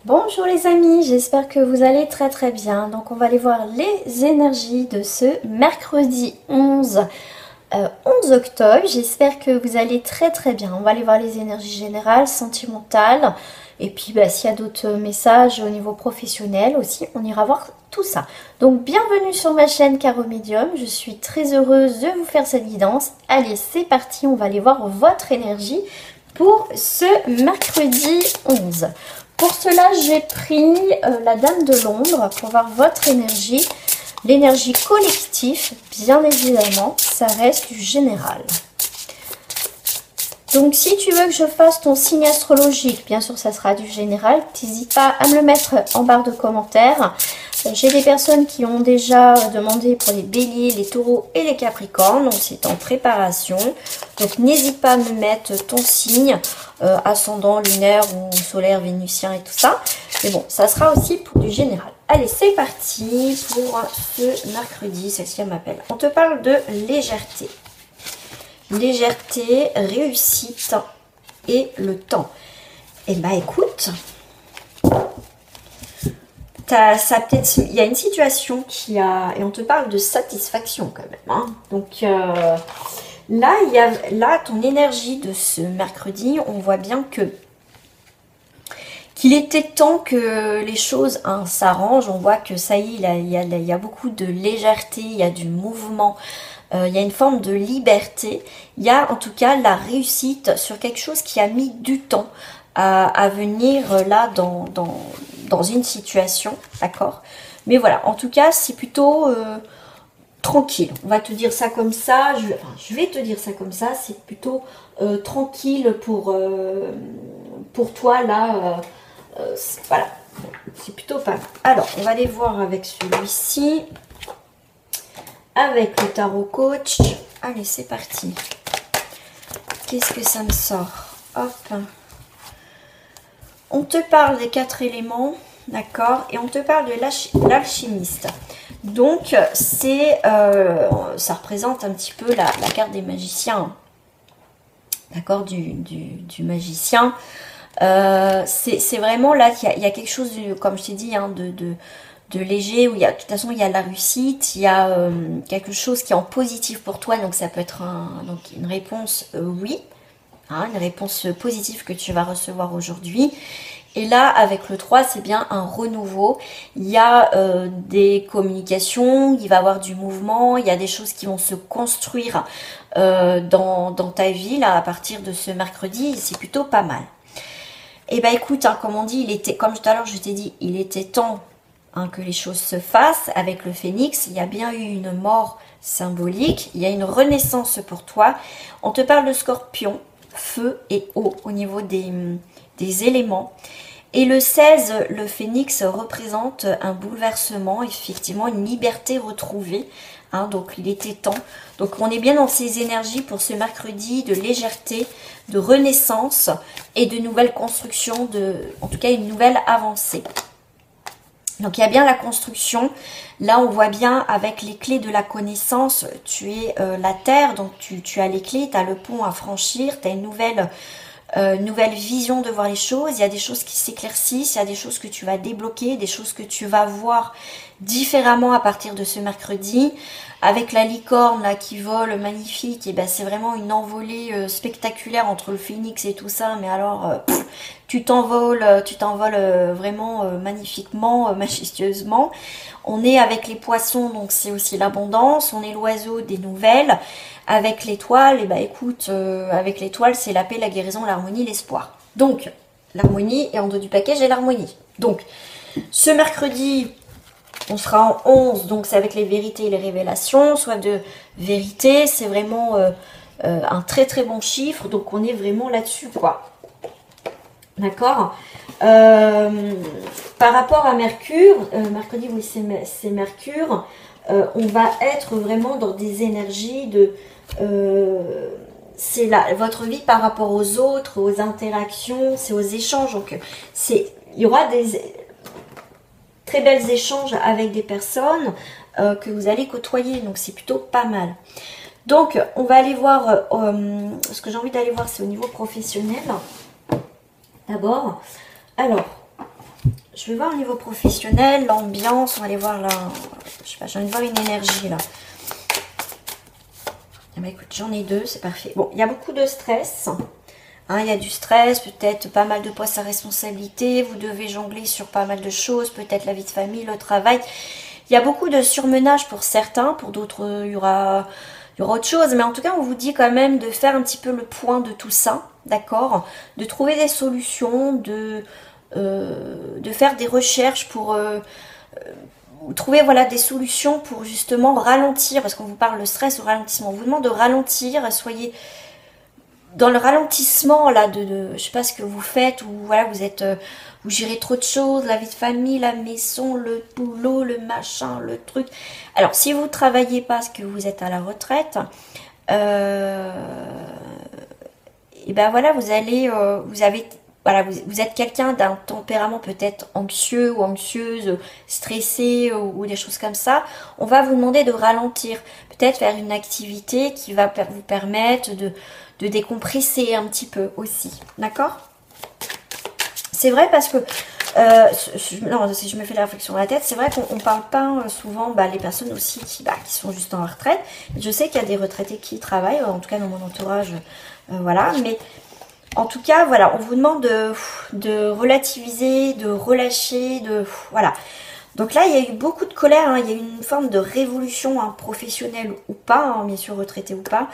Bonjour les amis, j'espère que vous allez très bien. Donc on va aller voir les énergies de ce mercredi 11 octobre. J'espère que vous allez très bien. On va aller voir les énergies générales, sentimentales. Et puis s'il y a d'autres messages au niveau professionnel aussi, on ira voir tout ça. Donc bienvenue sur ma chaîne Caro Medium. Je suis très heureuse de vous faire cette guidance. Allez, c'est parti, on va aller voir votre énergie pour ce mercredi 11. Pour cela, j'ai pris la Dame de l'Ombre pour voir votre énergie. L'énergie collective, bien évidemment, ça reste du général. Donc, si tu veux que je fasse ton signe astrologique, bien sûr, ça sera du général. N'hésite pas à me le mettre en barre de commentaires. J'ai des personnes qui ont déjà demandé pour les béliers, les taureaux et les capricornes. Donc, c'est en préparation. Donc, n'hésite pas à me mettre ton signe, ascendant, lunaire ou solaire, vénusien et tout ça. Mais bon, ça sera aussi pour du général. Allez, c'est parti pour ce mercredi. Celle-ci m'appelle. On te parle de légèreté. Légèreté, réussite et le temps. Eh ben, écoute... il y a une situation qui a... Et on te parle de satisfaction quand même. Hein. Donc là, ton énergie de ce mercredi, on voit bien qu'il était temps que les choses s'arrangent. On voit que ça y est, il y a beaucoup de légèreté, il y a du mouvement. Il y a une forme de liberté. Il y a en tout cas la réussite sur quelque chose qui a mis du temps à venir là dans une situation, d'accord? Mais voilà, en tout cas, c'est plutôt tranquille. On va te dire ça comme ça. Je vais te dire ça comme ça. C'est plutôt tranquille pour toi là. Voilà, c'est plutôt pas mal. Alors, on va aller voir avec celui-ci. Avec le tarot coach. Allez, c'est parti. Qu'est-ce que ça me sort? Hop. On te parle des 4 éléments, d'accord? Et on te parle de l'alchimiste. Donc, ça représente un petit peu la carte des magiciens. D'accord? Du magicien. C'est vraiment là qu'il y a quelque chose, comme je t'ai dit, hein, de léger, où de toute façon il y a la réussite, il y a quelque chose qui est en positif pour toi, donc ça peut être donc une réponse oui, hein, une réponse positive que tu vas recevoir aujourd'hui. Et là avec le 3, c'est bien un renouveau, il y a des communications, il va y avoir du mouvement, il y a des choses qui vont se construire dans ta vie là à partir de ce mercredi, c'est plutôt pas mal. Et bah écoute, hein, comme on dit, comme tout à l'heure je t'ai dit, il était temps que les choses se fassent. Avec le phénix, il y a bien eu une mort symbolique, il y a une renaissance pour toi. On te parle de scorpion, feu et eau au niveau des éléments. Et le 16, le phénix représente un bouleversement, effectivement une liberté retrouvée. Hein, donc il était temps. Donc on est bien dans ces énergies pour ce mercredi de légèreté, de renaissance et de nouvelles constructions, en tout cas une nouvelle avancée. Donc il y a bien la construction. Là on voit bien avec les clés de la connaissance, tu es la terre, donc tu as les clés, tu as le pont à franchir, tu as une nouvelle vision de voir les choses. Il y a des choses qui s'éclaircissent, il y a des choses que tu vas débloquer, des choses que tu vas voir différemment à partir de ce mercredi. Avec la licorne là qui vole, magnifique, et ben c'est vraiment une envolée spectaculaire entre le phénix et tout ça. Mais alors, tu t'envoles vraiment magnifiquement, majestueusement. On est avec les poissons, donc c'est aussi l'abondance. On est l'oiseau des nouvelles. Avec l'étoile, et bah écoute, avec l'étoile, c'est la paix, la guérison, l'harmonie, l'espoir. Donc, l'harmonie, et en dos du paquet, j'ai l'harmonie. Donc, ce mercredi, on sera en 11, donc c'est avec les vérités et les révélations. Soif de vérité, c'est vraiment un très bon chiffre, donc on est vraiment là-dessus, quoi. D'accord. Par rapport à Mercure, mercredi, oui, c'est Mercure. On va être vraiment dans des énergies de... c'est votre vie par rapport aux autres, aux interactions, c'est aux échanges. Donc, il y aura des très belles échanges avec des personnes que vous allez côtoyer. Donc, c'est plutôt pas mal. Donc, on va aller voir... ce que j'ai envie d'aller voir, c'est au niveau professionnel. D'abord, alors, Je vais voir au niveau professionnel, l'ambiance, on va aller voir là. Je sais pas, j'ai envie de voir une énergie là. Ah bah écoute, j'en ai deux, c'est parfait. Bon, il y a beaucoup de stress. Hein, il y a du stress, peut-être pas mal de poids à responsabilité. Vous devez jongler sur pas mal de choses, peut-être la vie de famille, le travail. Il y a beaucoup de surmenage pour certains, pour d'autres, il y aura autre chose. Mais en tout cas, on vous dit quand même de faire un petit peu le point de tout ça, d'accord? De trouver des solutions, de faire des recherches pour trouver voilà, des solutions pour justement ralentir. Parce qu'on vous parle le stress, le ralentissement. On vous demande de ralentir, soyez dans le ralentissement là je sais pas ce que vous faites, ou voilà, vous gérez trop de choses, la vie de famille, la maison, le boulot, le machin, le truc. Alors si vous travaillez pas, parce que vous êtes à la retraite, et ben voilà, vous êtes quelqu'un d'un tempérament peut-être anxieux ou anxieuse, stressé ou des choses comme ça. On va vous demander de ralentir, peut-être faire une activité qui va vous permettre de décompresser un petit peu aussi, d'accord? C'est vrai parce que, non, si je me fais la réflexion dans la tête, c'est vrai qu'on parle pas souvent, les personnes aussi qui sont juste en retraite. Je sais qu'il y a des retraités qui travaillent, en tout cas dans mon entourage, voilà, mais en tout cas, voilà, on vous demande de relativiser, de relâcher, voilà. Donc là, il y a eu beaucoup de colère, hein, il y a eu une forme de révolution, hein, professionnelle ou pas, hein, bien sûr retraité ou pas,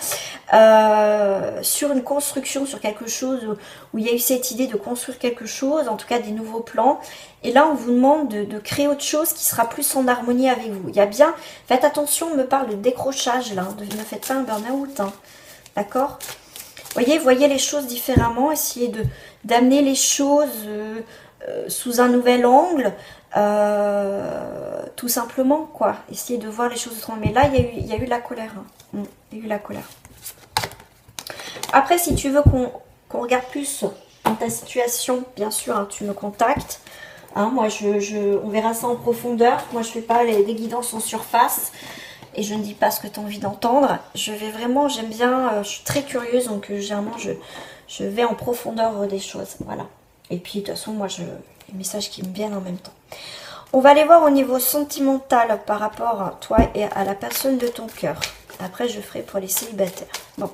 sur une construction, sur quelque chose où il y a eu cette idée de construire quelque chose, en tout cas des nouveaux plans. Et là, on vous demande de créer autre chose qui sera plus en harmonie avec vous. Il y a bien, faites attention, on me parle de décrochage là, ne faites pas un burn-out, hein, d'accord? Voyez les choses différemment, essayez d'amener les choses sous un nouvel angle. Tout simplement quoi, essayer de voir les choses autrement. Mais là il y a eu la colère, hein. Il y a eu la colère. Après, si tu veux qu'on regarde plus dans ta situation, bien sûr, hein, tu me contactes, hein. Moi on verra ça en profondeur. Moi je fais pas des guidances en surface et je ne dis pas ce que tu as envie d'entendre. Je vais vraiment, j'aime bien, je suis très curieuse, donc généralement je vais en profondeur des choses, voilà. Et puis de toute façon, moi les messages qui me viennent en même temps. On va aller voir au niveau sentimental par rapport à toi et à la personne de ton cœur. Après, je ferai pour les célibataires. Bon.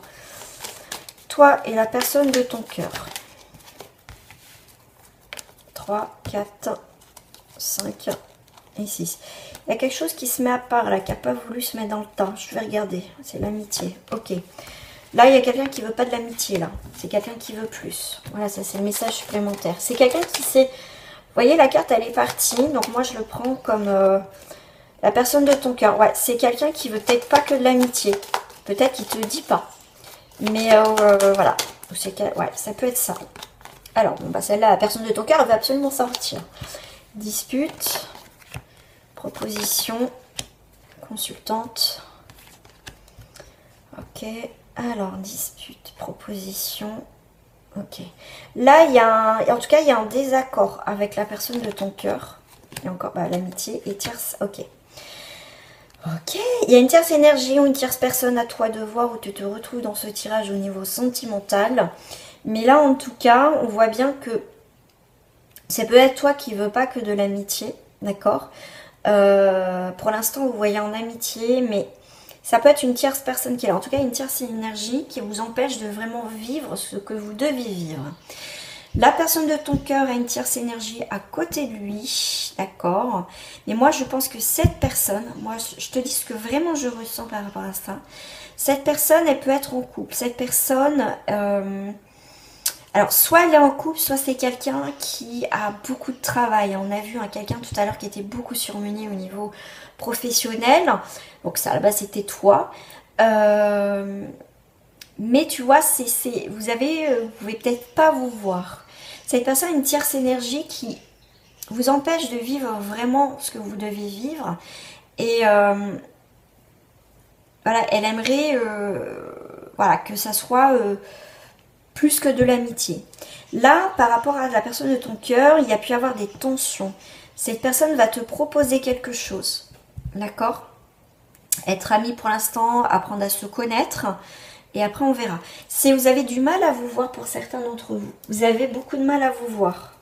Toi et la personne de ton cœur. 3, 4, 5 et 6. Il y a quelque chose qui se met à part là, qui n'a pas voulu se mettre dans le tas. Je vais regarder. C'est l'amitié. Ok. Là, il y a quelqu'un qui veut pas de l'amitié, là. C'est quelqu'un qui veut plus. Voilà, ça, c'est le message supplémentaire. C'est quelqu'un qui sait... Vous voyez, la carte, elle est partie. Donc, moi, je le prends comme la personne de ton cœur. Ouais, c'est quelqu'un qui veut peut-être pas que de l'amitié. Peut-être qu'il te le dit pas. Mais voilà. Ouais, ça peut être ça. Alors, bon, celle-là, la personne de ton cœur, elle veut absolument sortir. Dispute. Proposition. Consultante. Ok. Alors, dispute, proposition, ok. Là, il y a en tout cas, il y a un désaccord avec la personne de ton cœur. Et encore, l'amitié et tierce, ok. Ok, il y a une tierce énergie ou une tierce personne à toi de voir où tu te retrouves dans ce tirage au niveau sentimental. Mais là, en tout cas, on voit bien que ça peut être toi qui veux pas que de l'amitié, d'accord? Pour l'instant, vous voyez en amitié, mais... ça peut être une tierce personne qui est là. En tout cas, une tierce énergie qui vous empêche de vraiment vivre ce que vous devez vivre. La personne de ton cœur a une tierce énergie à côté de lui. D'accord. Mais moi, je pense que cette personne, moi, je te dis ce que vraiment je ressens par rapport à ça. Cette personne, elle peut être en couple. Cette personne... alors, soit elle est en couple, soit c'est quelqu'un qui a beaucoup de travail. On a vu quelqu'un tout à l'heure qui était beaucoup surmené au niveau professionnel. Donc ça, à la base, c'était toi. Mais tu vois, vous pouvez peut-être pas vous voir. Cette personne a une tierce énergie qui vous empêche de vivre vraiment ce que vous devez vivre. Et voilà, elle aimerait voilà, que ça soit... plus que de l'amitié. Là, par rapport à la personne de ton cœur, il y a pu y avoir des tensions. Cette personne va te proposer quelque chose. D'accord? Être ami pour l'instant, apprendre à se connaître. Et après, on verra. Si vous avez du mal à vous voir pour certains d'entre vous, vous avez beaucoup de mal à vous voir.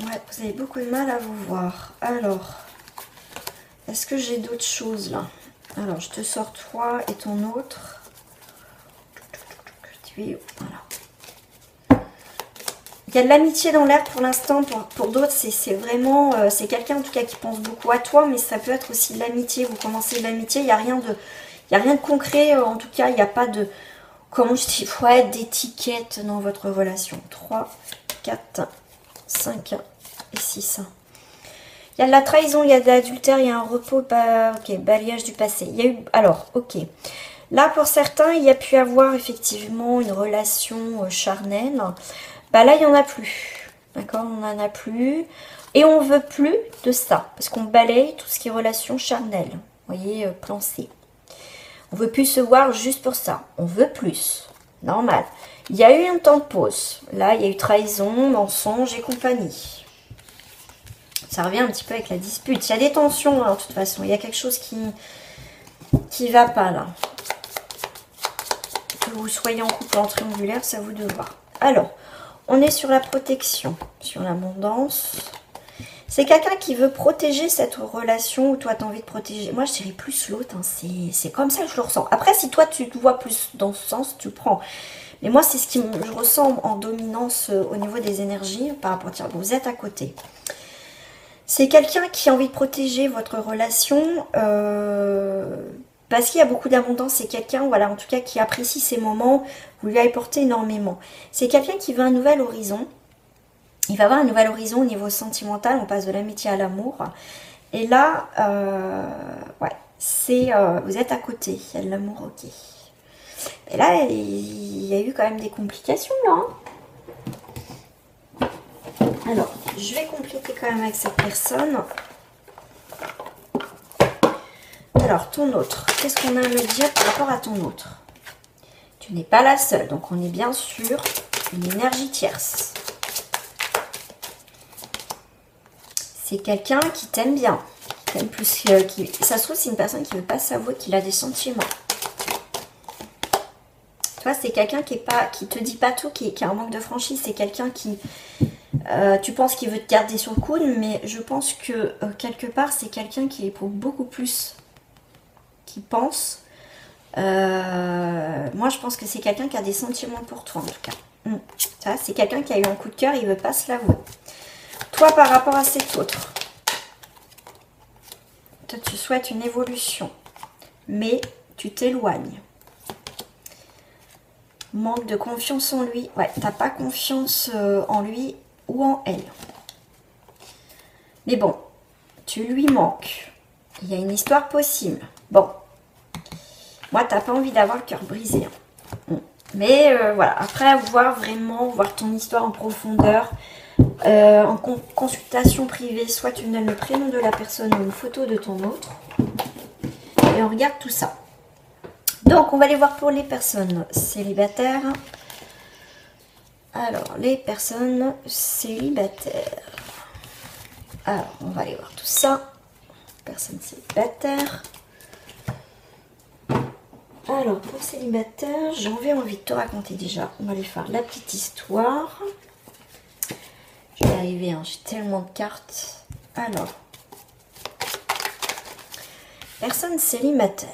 Ouais, vous avez beaucoup de mal à vous voir. Alors, est-ce que j'ai d'autres choses là? Alors, je te sors toi et ton autre. Voilà. Il y a de l'amitié dans l'air pour l'instant. Pour d'autres, c'est vraiment... c'est quelqu'un en tout cas qui pense beaucoup à toi, mais ça peut être aussi de l'amitié. Vous commencez de l'amitié, il n'y a rien de... Il n'y a rien de concret, en tout cas, il n'y a pas de... Comment je dis? Ouais, d'étiquette dans votre relation. 3, 4, 5 et 6. Il y a de la trahison, il y a de l'adultère, il y a un repos, ok, balayage du passé. Il y a eu, alors, ok. Là, pour certains, il y a pu avoir effectivement une relation charnelle. Bah là, il n'y en a plus. D'accord, on n'en a plus. Et on veut plus de ça. Parce qu'on balaye tout ce qui est relation charnelle. Vous voyez, plan C. On veut plus se voir juste pour ça. On veut plus. Normal. Il y a eu un temps de pause. Là, il y a eu trahison, mensonge et compagnie. Ça revient un petit peu avec la dispute. Il y a des tensions, hein, de toute façon. Il y a quelque chose qui va pas, là. Que vous soyez en couple en triangulaire, c'est à vous de voir. Alors, on est sur la protection, sur l'abondance. C'est quelqu'un qui veut protéger cette relation ou toi, tu as envie de protéger. Moi, je dirais plus l'autre. Hein. C'est comme ça que je le ressens. Après, si toi, tu te vois plus dans ce sens, tu le prends. Mais moi, c'est ce que je ressens en dominance au niveau des énergies par rapport à... Vous êtes à côté. C'est quelqu'un qui a envie de protéger votre relation parce qu'il y a beaucoup d'abondance. C'est quelqu'un, voilà, en tout cas, qui apprécie ces moments. Vous lui apportez énormément. C'est quelqu'un qui veut un nouvel horizon. Il va avoir un nouvel horizon au niveau sentimental. On passe de l'amitié à l'amour. Et là, ouais, c'est vous êtes à côté. Il y a de l'amour, ok. Et là, il y a eu quand même des complications, là. Alors, je vais compléter quand même avec cette personne. Alors, ton autre. Qu'est-ce qu'on a à me dire par rapport à ton autre? Tu n'es pas la seule. Donc, on est bien sur une énergie tierce. C'est quelqu'un qui t'aime bien. Qui t'aime plus. Ça se trouve, c'est une personne qui ne veut pas s'avouer qu'il a des sentiments. Tu vois, c'est quelqu'un qui te dit pas tout, qui a un manque de franchise. C'est quelqu'un qui... tu penses qu'il veut te garder sur le coude, mais je pense que quelque part, c'est quelqu'un qui éprouve beaucoup plus qu'il pense. Moi, je pense que c'est quelqu'un qui a des sentiments pour toi, en tout cas. Ça, c'est quelqu'un qui a eu un coup de cœur, il veut pas se l'avouer. Toi, par rapport à cet autre, toi, tu souhaites une évolution, mais tu t'éloignes. Manque de confiance en lui. Ouais, t'as pas confiance en lui ou en elle. Mais bon, tu lui manques. Il y a une histoire possible. Bon, moi, t'as pas envie d'avoir le cœur brisé. Mais voilà, après voir ton histoire en profondeur, en consultation privée, soit tu me donnes le prénom de la personne ou une photo de ton autre. Et on regarde tout ça. Donc, on va aller voir pour les personnes célibataires. Alors, les personnes célibataires. Alors, on va aller voir tout ça. Personnes célibataires. Alors, pour célibataire, j'avais envie de te raconter déjà. On va aller faire la petite histoire. Je vais y arriver, hein, j'ai tellement de cartes. Alors, personne célibataire.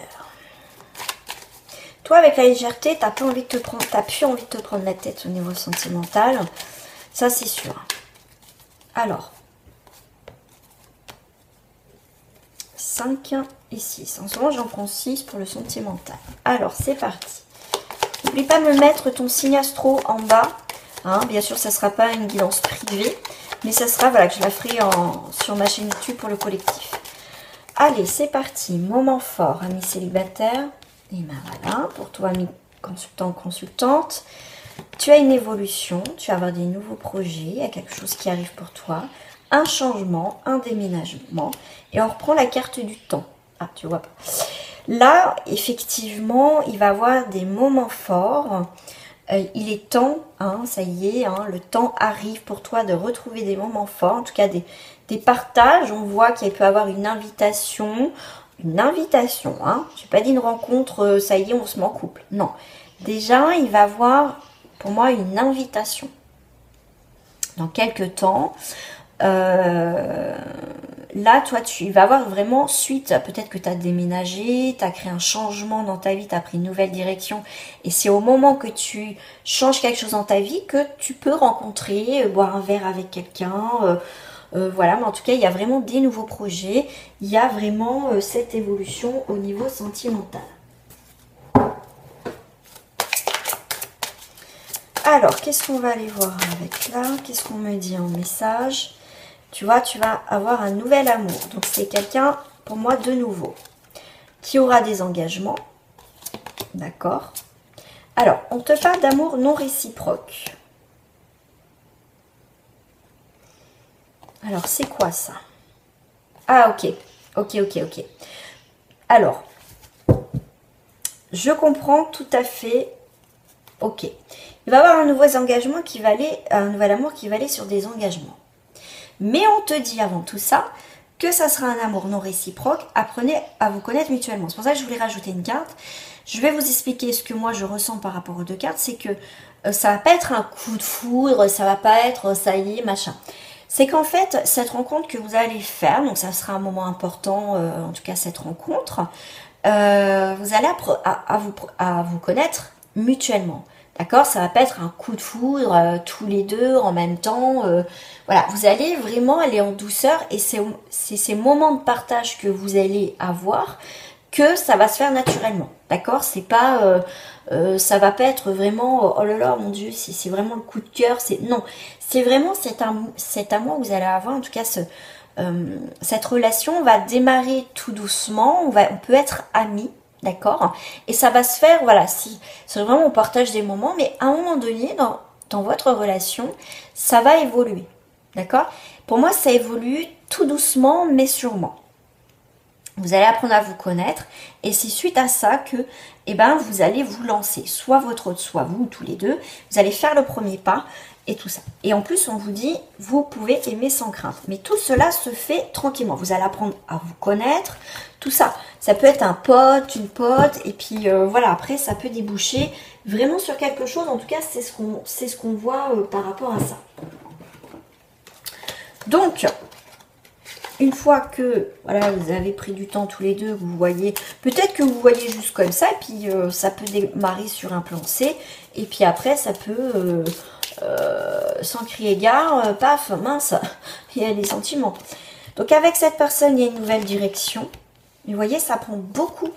Toi, avec la légèreté, t'as plus envie de te prendre la tête au niveau sentimental. Ça, c'est sûr. Alors, 5 et 6. En ce moment, j'en prends 6 pour le sentimental. Alors, c'est parti. N'oublie pas de me mettre ton signe astro en bas. Hein, bien sûr, ça ne sera pas une guidance privée. Mais ça sera, voilà, que je la ferai sur ma chaîne YouTube pour le collectif. Allez, c'est parti. Moment fort, amis célibataires. Et ben voilà, pour toi, amis consultants, consultantes. Tu as une évolution, tu vas avoir des nouveaux projets, il y a quelque chose qui arrive pour toi. Un changement, un déménagement. Et on reprend la carte du temps. Ah, tu vois pas. Là, effectivement, il va y avoir des moments forts. Il est temps, hein, ça y est, hein, le temps arrive pour toi de retrouver des moments forts. En tout cas, des partages. On voit qu'il peut y avoir une invitation. Une invitation, hein. J'ai pas dit une rencontre, ça y est, on se met en couple. Non. Déjà, il va y avoir, pour moi, une invitation. Dans quelques temps... Là, toi, tu vas avoir vraiment suite, peut-être que tu as déménagé, tu as créé un changement dans ta vie, tu as pris une nouvelle direction. Et c'est au moment que tu changes quelque chose dans ta vie que tu peux rencontrer, boire un verre avec quelqu'un. Voilà, mais en tout cas, il y a vraiment des nouveaux projets. Il y a vraiment cette évolution au niveau sentimental. Alors, qu'est-ce qu'on va aller voir avec là? Qu'est-ce qu'on me dit en message? Tu vois, tu vas avoir un nouvel amour. Donc, c'est quelqu'un, pour moi, de nouveau, qui aura des engagements. D'accord. Alors, on te parle d'amour non réciproque. Alors, c'est quoi ça? Ah, ok. Ok. Alors, je comprends tout à fait. Ok. Il va y avoir un nouvel engagement qui va aller, un nouvel amour qui va aller sur des engagements. Mais on te dit avant tout ça que ça sera un amour non réciproque. Apprenez à vous connaître mutuellement. C'est pour ça que je voulais rajouter une carte. Je vais vous expliquer ce que moi je ressens par rapport aux deux cartes. C'est que ça va pas être un coup de foudre, ça va pas être ça y est, machin. C'est qu'en fait, cette rencontre que vous allez faire, donc ça sera un moment important, en tout cas cette rencontre, vous allez à vous connaître mutuellement. D'accord? Ça va pas être un coup de foudre tous les deux en même temps. Voilà, vous allez vraiment aller en douceur et c'est ces moments de partage que vous allez avoir que ça va se faire naturellement. D'accord? C'est pas ça va pas être vraiment oh là là mon Dieu, c'est vraiment le coup de cœur, non, c'est vraiment cet amour que vous allez avoir, en tout cas cette relation va démarrer tout doucement, on peut être amis. D'accord? Et ça va se faire, voilà, si c'est vraiment on partage des moments, mais à un moment donné, dans votre relation, ça va évoluer. D'accord? Pour moi, ça évolue tout doucement, mais sûrement. Vous allez apprendre à vous connaître, et c'est suite à ça que, vous allez vous lancer, soit votre autre, soit vous, tous les deux, vous allez faire le premier pas, et tout ça. Et en plus, on vous dit, vous pouvez aimer sans crainte. Mais tout cela se fait tranquillement. Vous allez apprendre à vous connaître, tout ça. Ça peut être un pote, une pote, et puis voilà, après, ça peut déboucher vraiment sur quelque chose. En tout cas, c'est ce qu'on voit par rapport à ça. Donc, une fois que voilà, vous avez pris du temps tous les deux, vous voyez, peut-être que vous voyez juste comme ça, et puis ça peut démarrer sur un plan C, et puis après, ça peut... sans crier gare, paf, mince, il y a des sentiments. Donc avec cette personne, il y a une nouvelle direction. Vous voyez, ça prend beaucoup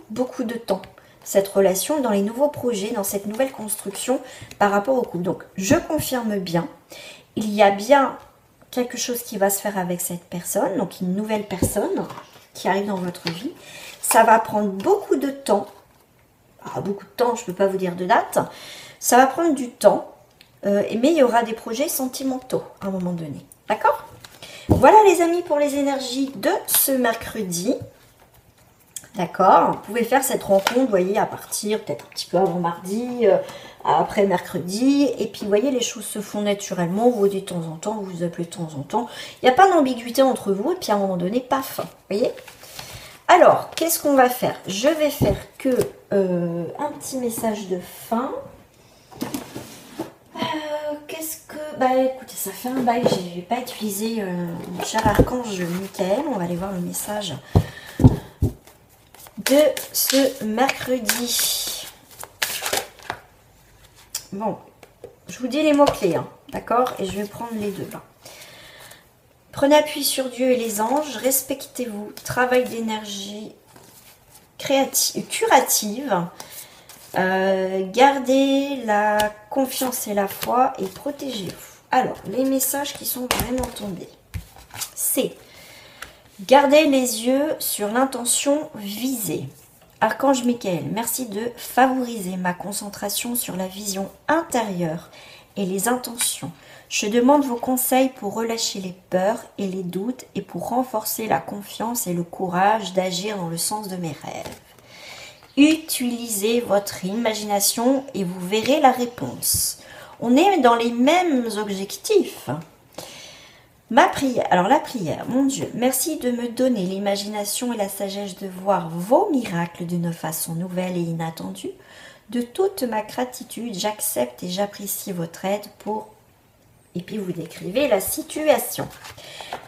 de temps, cette relation, dans les nouveaux projets, dans cette nouvelle construction par rapport au couple. Donc je confirme bien, il y a bien quelque chose qui va se faire avec cette personne, donc une nouvelle personne qui arrive dans votre vie. Ça va prendre beaucoup de temps. Beaucoup de temps, je ne peux pas vous dire de date. Ça va prendre du temps. Mais il y aura des projets sentimentaux à un moment donné. D'accord? Voilà les amis pour les énergies de ce mercredi. D'accord? Vous pouvez faire cette rencontre, vous voyez, à partir peut-être un petit peu avant mardi, après mercredi. Et puis, vous voyez, les choses se font naturellement. Vous voyez de temps en temps, vous vous appelez de temps en temps. Il n'y a pas d'ambiguïté entre vous. Et puis, à un moment donné, paf. Vous voyez? Alors, qu'est-ce qu'on va faire? Je vais faire que un petit message de fin. Écoutez, ça fait un bail, je n'ai pas utilisé mon cher archange Michael. On va aller voir le message de ce mercredi. Bon, je vous dis les mots-clés, hein, d'accord? Et je vais prendre les deux là. Prenez appui sur Dieu et les anges, respectez-vous, travail d'énergie curative. Gardez la confiance et la foi et protégez-vous. Alors, les messages qui sont vraiment tombés, c'est gardez les yeux sur l'intention visée. Archange Michael, merci de favoriser ma concentration sur la vision intérieure et les intentions. Je demande vos conseils pour relâcher les peurs et les doutes et pour renforcer la confiance et le courage d'agir dans le sens de mes rêves. Utilisez votre imagination et vous verrez la réponse. On est dans les mêmes objectifs. Ma prière, alors la prière, mon Dieu, merci de me donner l'imagination et la sagesse de voir vos miracles d'une façon nouvelle et inattendue. De toute ma gratitude, j'accepte et j'apprécie votre aide pour... Et puis vous décrivez la situation.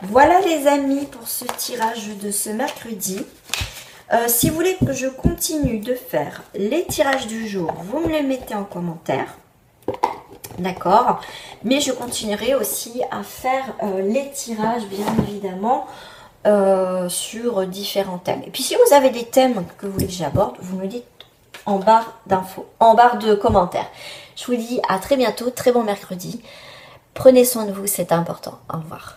Voilà les amis pour ce tirage de ce mercredi. Si vous voulez que je continue de faire les tirages du jour, vous me les mettez en commentaire. D'accord? Mais je continuerai aussi à faire les tirages, bien évidemment, sur différents thèmes. Et puis si vous avez des thèmes que vous voulez que j'aborde, vous me le dites en barre d'infos, en barre de commentaires. Je vous dis à très bientôt, très bon mercredi. Prenez soin de vous, c'est important. Au revoir.